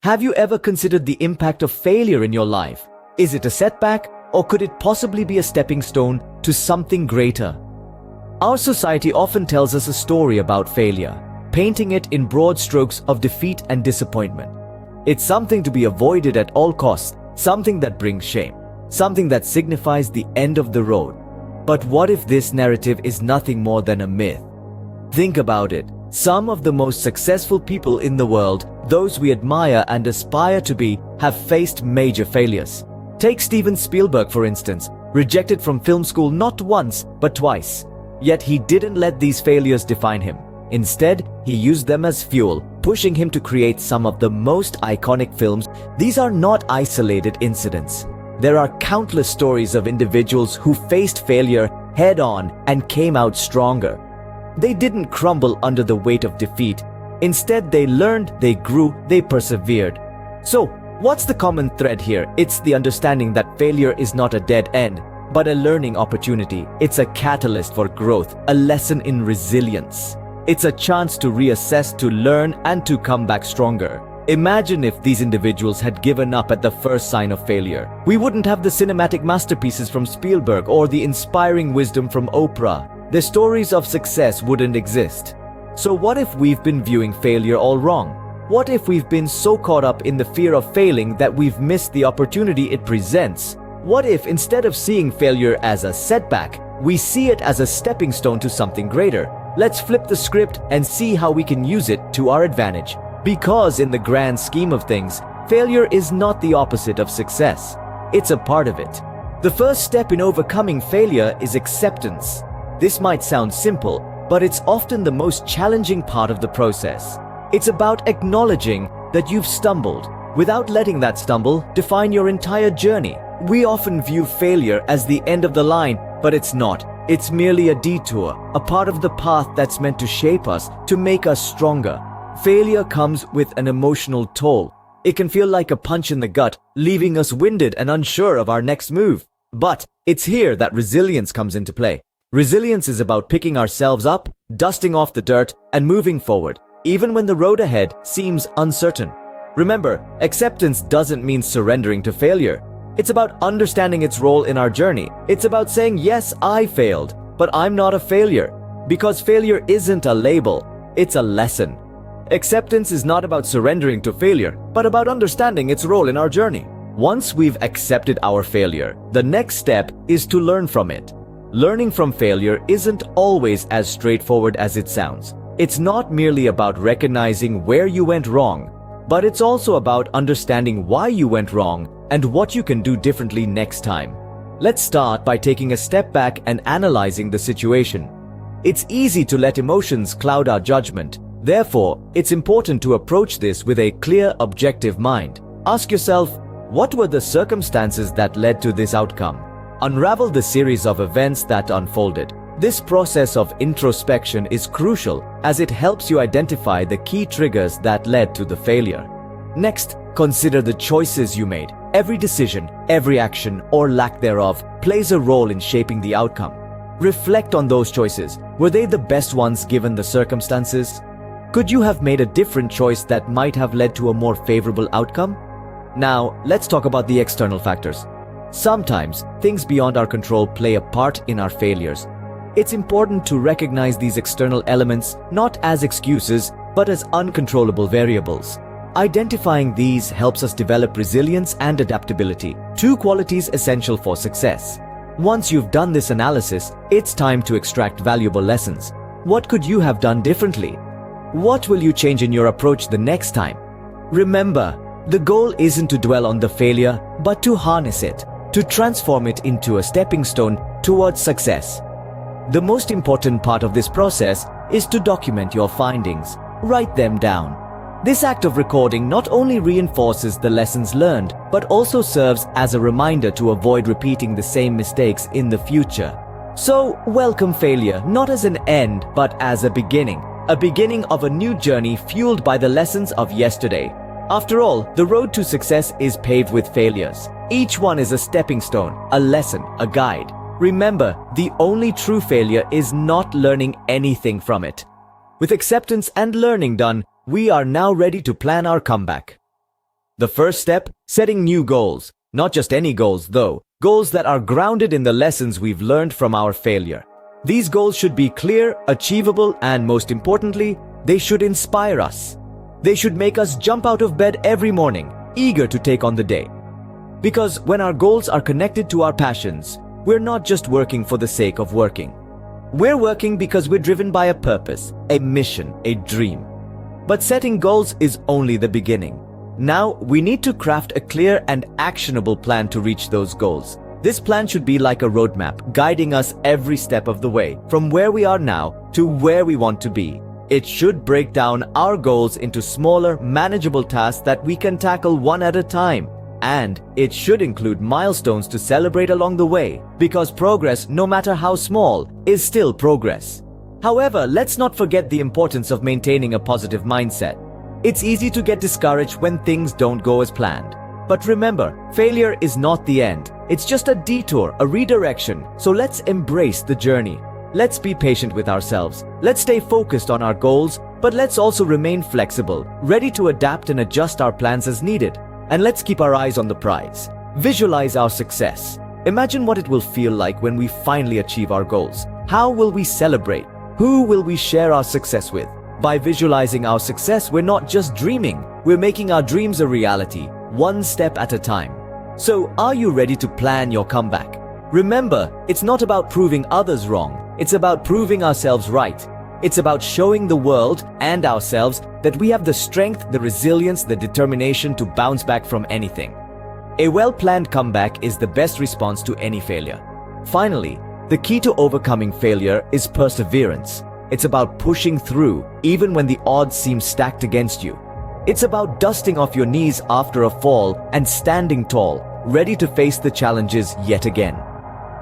Have you ever considered the impact of failure in your life? Is it a setback, or could it possibly be a stepping stone to something greater? Our society often tells us a story about failure, painting it in broad strokes of defeat and disappointment. It's something to be avoided at all costs, something that brings shame, something that signifies the end of the road. But what if this narrative is nothing more than a myth? Think about it. Some of the most successful people in the world, those we admire and aspire to be, have faced major failures. Take Steven Spielberg, for instance, rejected from film school not once, but twice. Yet he didn't let these failures define him. Instead, he used them as fuel, pushing him to create some of the most iconic films. These are not isolated incidents. There are countless stories of individuals who faced failure head-on and came out stronger. They didn't crumble under the weight of defeat. Instead, they learned, they grew, they persevered. So, what's the common thread here? It's the understanding that failure is not a dead end, but a learning opportunity. It's a catalyst for growth, a lesson in resilience. It's a chance to reassess, to learn, and to come back stronger. Imagine if these individuals had given up at the first sign of failure. We wouldn't have the cinematic masterpieces from Spielberg or the inspiring wisdom from Oprah. The stories of success wouldn't exist. So what if we've been viewing failure all wrong? What if we've been so caught up in the fear of failing that we've missed the opportunity it presents? What if instead of seeing failure as a setback, we see it as a stepping stone to something greater? Let's flip the script and see how we can use it to our advantage. Because in the grand scheme of things, failure is not the opposite of success. It's a part of it. The first step in overcoming failure is acceptance. This might sound simple, but it's often the most challenging part of the process. It's about acknowledging that you've stumbled, without letting that stumble define your entire journey. We often view failure as the end of the line, but it's not. It's merely a detour, a part of the path that's meant to shape us, to make us stronger. Failure comes with an emotional toll. It can feel like a punch in the gut, leaving us winded and unsure of our next move. But it's here that resilience comes into play. Resilience is about picking ourselves up, dusting off the dirt, and moving forward, even when the road ahead seems uncertain. Remember, acceptance doesn't mean surrendering to failure. It's about understanding its role in our journey. It's about saying, yes, I failed, but I'm not a failure. Because failure isn't a label, it's a lesson. Acceptance is not about surrendering to failure, but about understanding its role in our journey. Once we've accepted our failure, the next step is to learn from it. Learning from failure isn't always as straightforward as it sounds. It's not merely about recognizing where you went wrong, but it's also about understanding why you went wrong and what you can do differently next time. Let's start by taking a step back and analyzing the situation. It's easy to let emotions cloud our judgment. Therefore, it's important to approach this with a clear, objective mind. Ask yourself, what were the circumstances that led to this outcome? Unravel the series of events that unfolded. This process of introspection is crucial as it helps you identify the key triggers that led to the failure. Next, consider the choices you made. Every decision, every action, or lack thereof plays a role in shaping the outcome. Reflect on those choices. Were they the best ones given the circumstances? Could you have made a different choice that might have led to a more favorable outcome? Now, let's talk about the external factors. Sometimes, things beyond our control play a part in our failures. It's important to recognize these external elements not as excuses, but as uncontrollable variables. Identifying these helps us develop resilience and adaptability, two qualities essential for success. Once you've done this analysis, it's time to extract valuable lessons. What could you have done differently? What will you change in your approach the next time? Remember, the goal isn't to dwell on the failure, but to harness it, to transform it into a stepping stone towards success. The most important part of this process is to document your findings. Write them down. This act of recording not only reinforces the lessons learned, but also serves as a reminder to avoid repeating the same mistakes in the future. So, welcome failure not as an end, but as a beginning of a new journey fueled by the lessons of yesterday. After all, the road to success is paved with failures. Each one is a stepping stone, a lesson, a guide. Remember, the only true failure is not learning anything from it. With acceptance and learning done, we are now ready to plan our comeback. The first step, setting new goals. Not just any goals though, goals that are grounded in the lessons we've learned from our failure. These goals should be clear, achievable, and most importantly, they should inspire us. They should make us jump out of bed every morning, eager to take on the day. Because when our goals are connected to our passions, we're not just working for the sake of working. We're working because we're driven by a purpose, a mission, a dream. But setting goals is only the beginning. Now, we need to craft a clear and actionable plan to reach those goals. This plan should be like a roadmap, guiding us every step of the way, from where we are now to where we want to be. It should break down our goals into smaller, manageable tasks that we can tackle one at a time. And it should include milestones to celebrate along the way, because progress, no matter how small, is still progress. However, let's not forget the importance of maintaining a positive mindset. It's easy to get discouraged when things don't go as planned. But remember, failure is not the end. It's just a detour, a redirection. So let's embrace the journey. Let's be patient with ourselves. Let's stay focused on our goals, but let's also remain flexible, ready to adapt and adjust our plans as needed. And let's keep our eyes on the prize. Visualize our success. Imagine what it will feel like when we finally achieve our goals. How will we celebrate? Who will we share our success with? By visualizing our success, we're not just dreaming. We're making our dreams a reality, one step at a time. So, are you ready to plan your comeback? Remember, it's not about proving others wrong. It's about proving ourselves right. It's about showing the world and ourselves that we have the strength, the resilience, the determination to bounce back from anything. A well-planned comeback is the best response to any failure. Finally, the key to overcoming failure is perseverance. It's about pushing through, even when the odds seem stacked against you. It's about dusting off your knees after a fall and standing tall, ready to face the challenges yet again.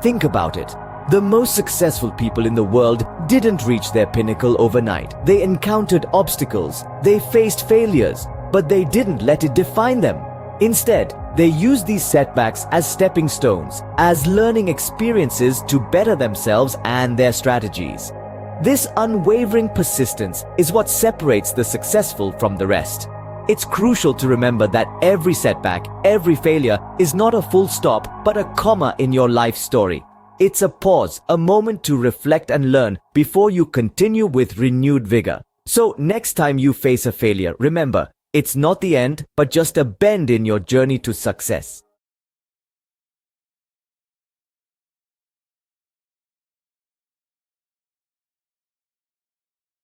Think about it. The most successful people in the world didn't reach their pinnacle overnight. They encountered obstacles, they faced failures, but they didn't let it define them. Instead, they used these setbacks as stepping stones, as learning experiences to better themselves and their strategies. This unwavering persistence is what separates the successful from the rest. It's crucial to remember that every setback, every failure is not a full stop, but a comma in your life story. It's a pause, a moment to reflect and learn before you continue with renewed vigor. So next time you face a failure, remember, it's not the end, but just a bend in your journey to success.